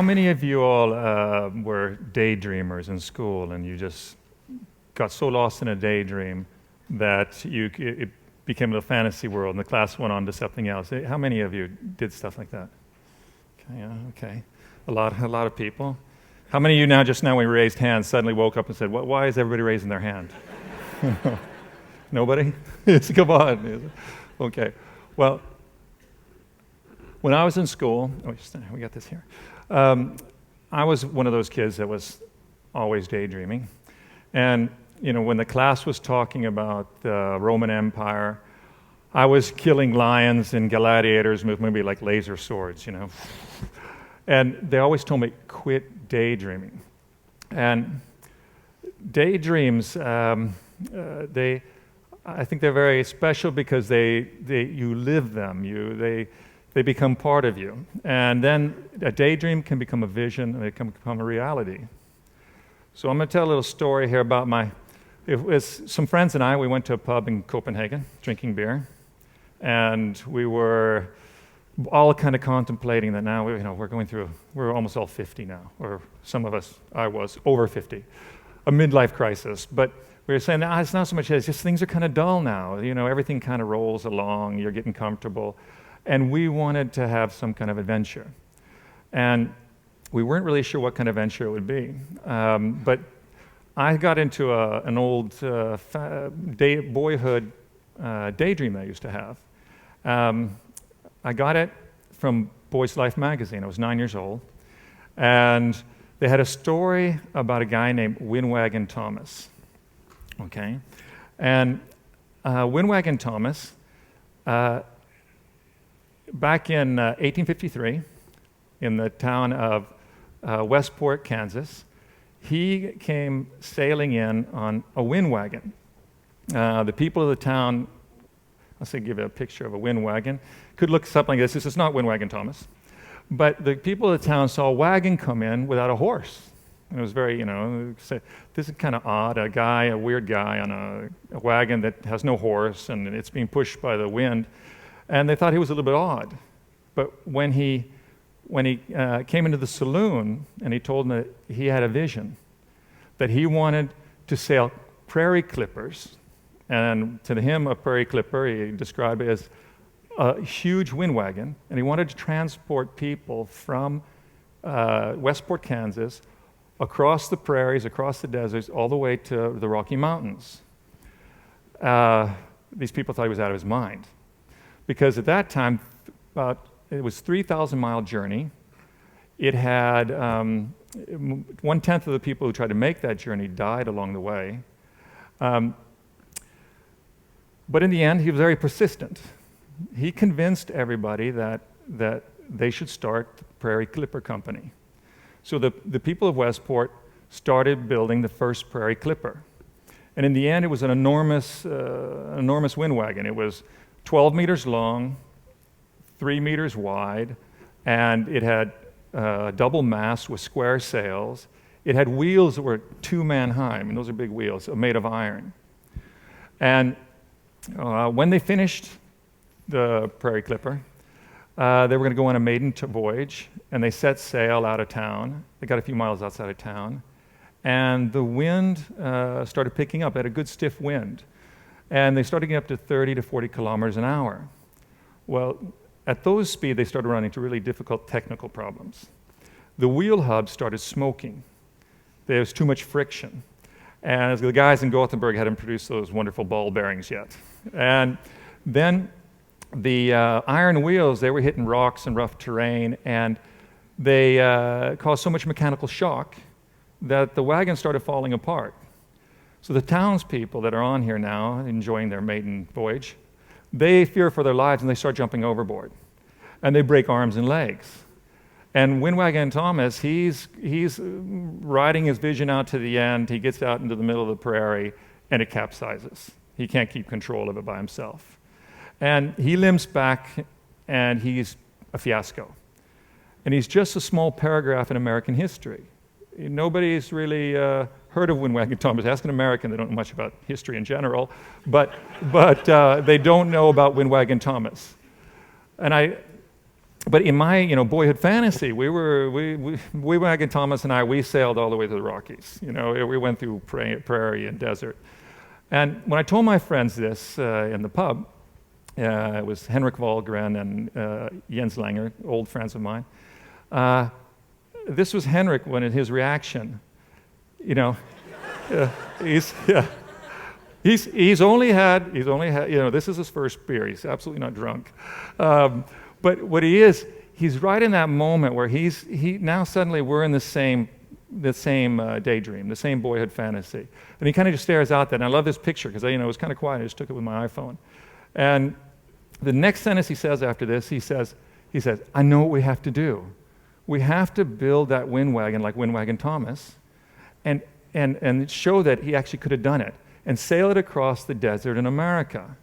how many of you all were daydreamers in school, and you just got so lost in a daydream that it became a fantasy world, and the class went on to something else? How many of you did stuff like that? Okay, yeah, okay. A lot of people. How many of you just now when we raised hands, suddenly woke up and said, why is everybody raising their hand? Nobody? Come on. Okay. Well, when I was in school, we got this here. I was one of those kids that was always daydreaming. And, when the class was talking about the Roman Empire, I was killing lions and gladiators with maybe like laser swords, And they always told me, quit daydreaming. And daydreams, I think they're very special because you live them. They become part of you. And then a daydream can become a vision, and it can become a reality. So I'm going to tell a little story here about some friends and we went to a pub in Copenhagen, drinking beer. And we were all kind of contemplating that now, we're almost all 50 now, or some of us, I was over 50, a midlife crisis. But we were saying, it's not so much, it's just things are kind of dull now. Everything kind of rolls along, you're getting comfortable. And we wanted to have some kind of adventure. And we weren't really sure what kind of adventure it would be. But I got into an old boyhood daydream I used to have. I got it from Boy's Life magazine. I was 9 years old. And they had a story about a guy named Windwagon Thomas. Okay? And Windwagon Thomas, back in 1853, in the town of Westport, Kansas, he came sailing in on a wind wagon. The people of the town, give you a picture of a wind wagon. Could look something like this. This is not Windwagon Thomas. But the people of the town saw a wagon come in without a horse. And it was very, this is kind of odd, a weird guy on a wagon that has no horse, and it's being pushed by the wind. And they thought he was a little bit odd. But when he came into the saloon and he told them that he had a vision, that he wanted to sail prairie clippers, and to him a prairie clipper, he described it as a huge wind wagon, and he wanted to transport people from Westport, Kansas, across the prairies, across the deserts, all the way to the Rocky Mountains. These people thought he was out of his mind. Because at that time, it was a 3,000-mile journey. It had 1/10 of the people who tried to make that journey died along the way. But in the end, he was very persistent. He convinced everybody that they should start the Prairie Clipper Company. So the people of Westport started building the first Prairie Clipper. And in the end, it was an enormous wind wagon. It was 12 meters long, 3 meters wide, and it had double mast with square sails. It had wheels that were 2 man high. I mean, those are big wheels, made of iron. And when they finished the Prairie Clipper, they were going to go on a maiden voyage, and they set sail out of town. They got a few miles outside of town, and the wind started picking up. They had a good stiff wind. And they started getting up to 30 to 40 kilometers an hour. Well, at those speeds, they started running into really difficult technical problems. The wheel hubs started smoking. There was too much friction. And the guys in Gothenburg hadn't produced those wonderful ball bearings yet. And then the iron wheels, they were hitting rocks and rough terrain, and they caused so much mechanical shock that the wagon started falling apart. So the townspeople that are on here now, enjoying their maiden voyage, they fear for their lives and they start jumping overboard. And they break arms and legs. And Windwagon Thomas, he's riding his vision out to the end. He gets out into the middle of the prairie and it capsizes. He can't keep control of it by himself. And he limps back and he's a fiasco. And he's just a small paragraph in American history. Nobody's really heard of Windwagon Thomas. Ask an American, they don't know much about history in general, but they don't know about Windwagon Thomas. And but in my boyhood fantasy, Windwagon Thomas and I, we sailed all the way to the Rockies. We went through prairie and desert. And when I told my friends this in the pub, it was Henrik Wahlgren and Jens Langer, old friends of mine. This was Henrik when his reaction. He's only had. This is his first beer. He's absolutely not drunk. But what he's right in that moment where now suddenly we're in the same daydream, the same boyhood fantasy. And he kind of just stares out there. And I love this picture because it was kind of quiet. I just took it with my iPhone. And the next sentence he says after this, he says, I know what we have to do. We have to build that Windwagon like Windwagon Thomas and show that he actually could have done it and sail it across the desert in America.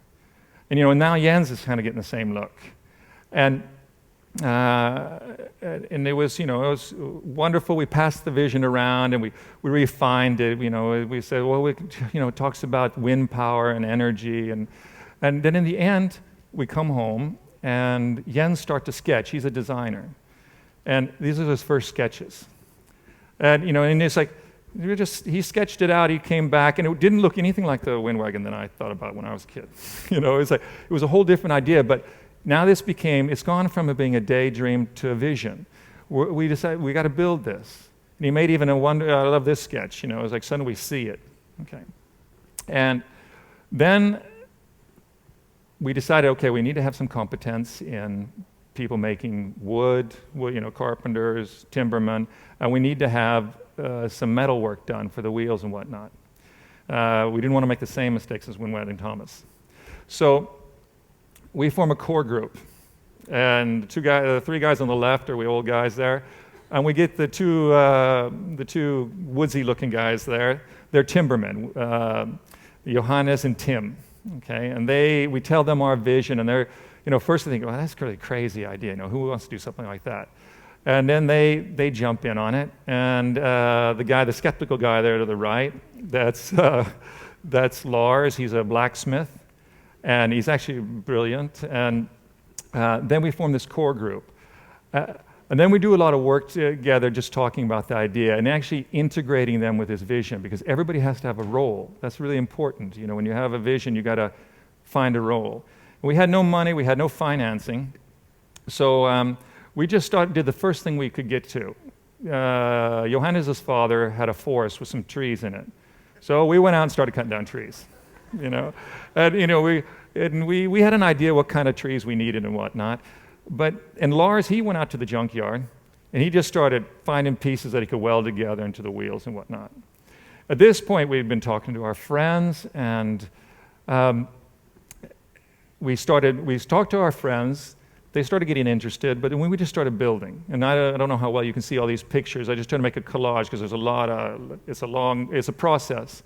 And now Jens is kind of getting the same look. And it was wonderful. We passed the vision around and we refined it. We said, well, it talks about wind power and energy, and then in the end we come home and Jens starts to sketch. He's a designer, and these are his first sketches. And and it's like he sketched it out. He came back, and it didn't look anything like the Windwagon that I thought about when I was a kid. It was a whole different idea, but. Now it's gone from it being a daydream to a vision. We decided we got to build this. And he made even I love this sketch, it's like suddenly we see it. Okay. And then we decided, okay, we need to have some competence in people making wood, carpenters, timbermen, and we need to have some metal work done for the wheels and whatnot. We didn't want to make the same mistakes as Windwagon Thomas. So we form a core group, and the three guys on the left are we old guys there, and we get the two woodsy-looking guys there. They're timbermen, Johannes and Tim. Okay, and we tell them our vision, and they're first they think, well, that's a really crazy idea. Who wants to do something like that? And then they jump in on it, and the skeptical guy there to the right, that's Lars. He's a blacksmith. And he's actually brilliant. And then we form this core group. And then we do a lot of work together just talking about the idea and actually integrating them with his vision, because everybody has to have a role. That's really important. When you have a vision, you got to find a role. We had no money. We had no financing. So we just did the first thing we could get to. Johannes' father had a forest with some trees in it. So we went out and started cutting down trees. And we had an idea what kind of trees we needed and whatnot. And Lars, he went out to the junkyard and he just started finding pieces that he could weld together into the wheels and whatnot. At this point, we'd been talking to our friends, and we talked to our friends. They started getting interested, but then we just started building. And I don't know how well you can see all these pictures. I just tried to make a collage because it's a process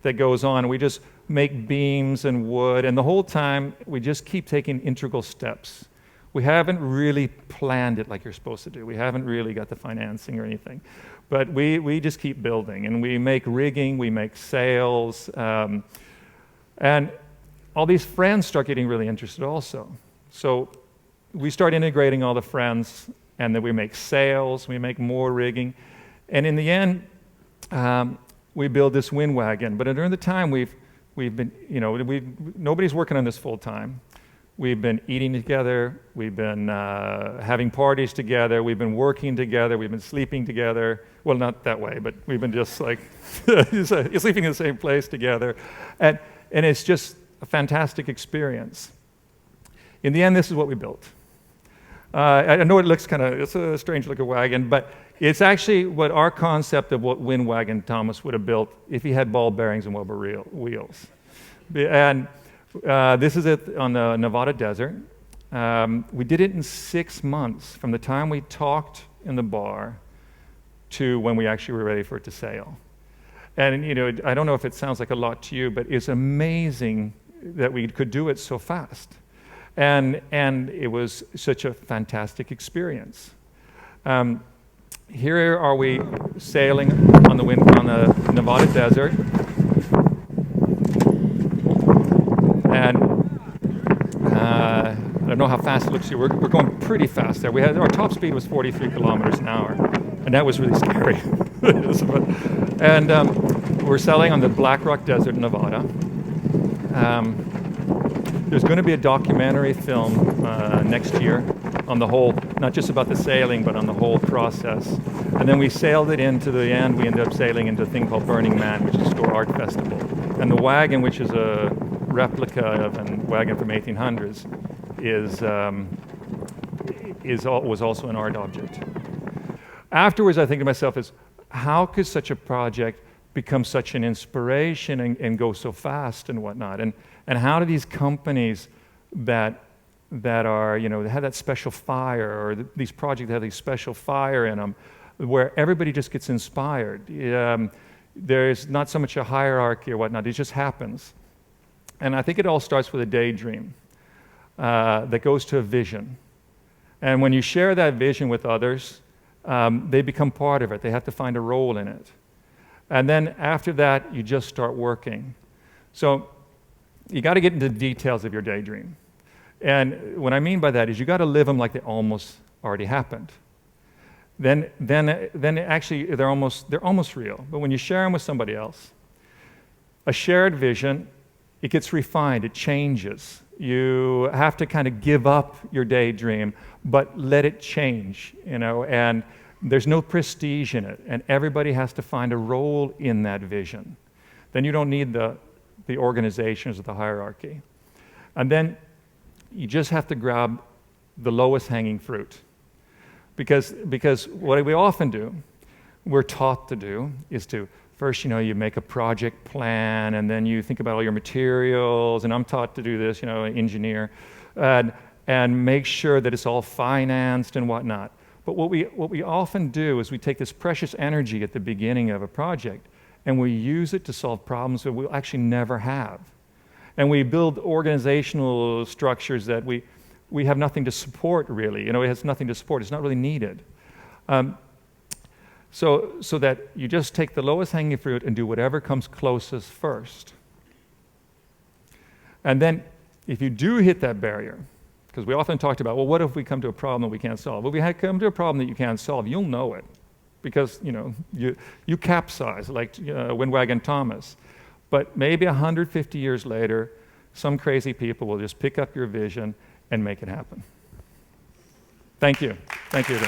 that goes on. We just make beams and wood, and the whole time we just keep taking integral steps. We haven't really planned it like you're supposed to do. We haven't really got the financing or anything, but we just keep building, and we make rigging, we make sails, and all these friends start getting really interested also. So we start integrating all the friends, and then we make sails, we make more rigging, and in the end, we build this Windwagon. But during the time, we've been, nobody's working on this full time. We've been eating together. We've been having parties together. We've been working together. We've been sleeping together. Well, not that way, but we've been just like sleeping in the same place together, and it's just a fantastic experience. In the end, this is what we built. I know it looks it's a strange looking wagon, but it's actually what our concept of what Windwagon Thomas would have built if he had ball bearings and rubber wheels. And this is it on the Nevada desert. We did it in 6 months from the time we talked in the bar to when we actually were ready for it to sail. And I don't know if it sounds like a lot to you, but it's amazing that we could do it so fast. And it was such a fantastic experience. Here are we sailing on the Nevada desert, and I don't know how fast it looks to you. We're going pretty fast there. Our top speed was 43 kilometers an hour, and that was really scary. And we're sailing on the Black Rock Desert in Nevada. There's going to be a documentary film next year on the whole, not just about the sailing, but on the whole process. And then we sailed it into the end. We ended up sailing into a thing called Burning Man, which is a store art festival. And the wagon, which is a replica of a wagon from 1800s, was also an art object. Afterwards, I think to myself is, how could such a project become such an inspiration and go so fast and whatnot? And how do these companies that are, they have that special fire, or these projects that have these special fire in them, where everybody just gets inspired. There's not so much a hierarchy or whatnot, it just happens. And I think it all starts with a daydream that goes to a vision. And when you share that vision with others, they become part of it. They have to find a role in it. And then after that, you just start working. So you got to get into the details of your daydream. And what I mean by that is you got to live them like they almost already happened. Then actually they're almost real. But when you share them with somebody else, a shared vision, it gets refined, it changes. You have to kind of give up your daydream, but let it change, and there's no prestige in it, and everybody has to find a role in that vision. Then you don't need the organizations or the hierarchy. And then you just have to grab the lowest hanging fruit. Because what we often do, we're taught to do, is to first, you make a project plan, and then you think about all your materials, and I'm taught to do this, an engineer, and make sure that it's all financed and whatnot. But what we often do is we take this precious energy at the beginning of a project, and we use it to solve problems that we'll actually never have. And we build organizational structures that we have nothing to support, really. It has nothing to support. It's not really needed. So that you just take the lowest hanging fruit and do whatever comes closest first. And then if you do hit that barrier, because we often talked about, well, what if we come to a problem that we can't solve? Well, if we come to a problem that you can't solve, you'll know it. Because, you capsize, like Windwagon Thomas. But maybe 150 years later, some crazy people will just pick up your vision and make it happen. Thank you. Thank you.